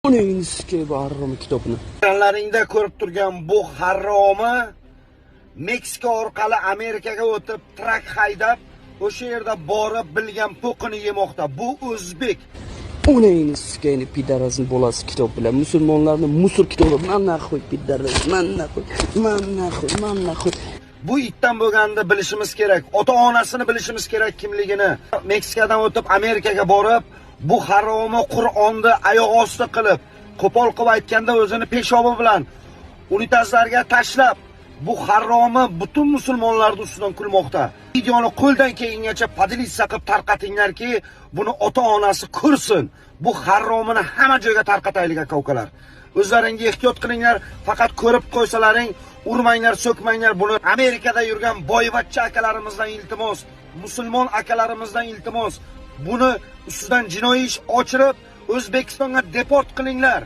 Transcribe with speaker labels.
Speaker 1: Uning bu harom kitobni.
Speaker 2: Ekranlaringda ko'rib turgan bu haromi Meksika orqali Amerikaga o'tib, trak haydab, o'sha yerda borib bilgan po'qini yemoqda. Bu o'zbek.
Speaker 1: Uning pidarazning bolasi kitob bilan musulmonlarning musur kitobi. Mana qo'y pidaraz, mana qo'y.
Speaker 2: Bu itdan bo'lganda bilishimiz kerak. Ota-onasini bilishimiz kerak kimligini. Meksikadan o'tib Amerikaga borib, bu haromi Qur'onni oyoq osti qilib, qo'pol qilib aytganda o'zini peshobi bilan unitazlarga tashlab, bu haromi butun musulmonlarning ustidan kulmoqda. Videoni qo'ldan kelgancha podilitsa qilib tarqatinglarki, buni ota-onasi ko'rsin. Bu haromini hamma joyga tarqataylik aka-ukalar. O'zlaringiz ehtiyot qilinglar, faqat ko'rib qo'ysalaring, urmanglar, so'kmanglar. Buni Amerikada yurgan boyvachcha akalarimizdan iltimos, musulmon akalarimizdan iltimos. Buni ustidan jinoiy ish ochirib, O'zbekistonga deport qilinglar.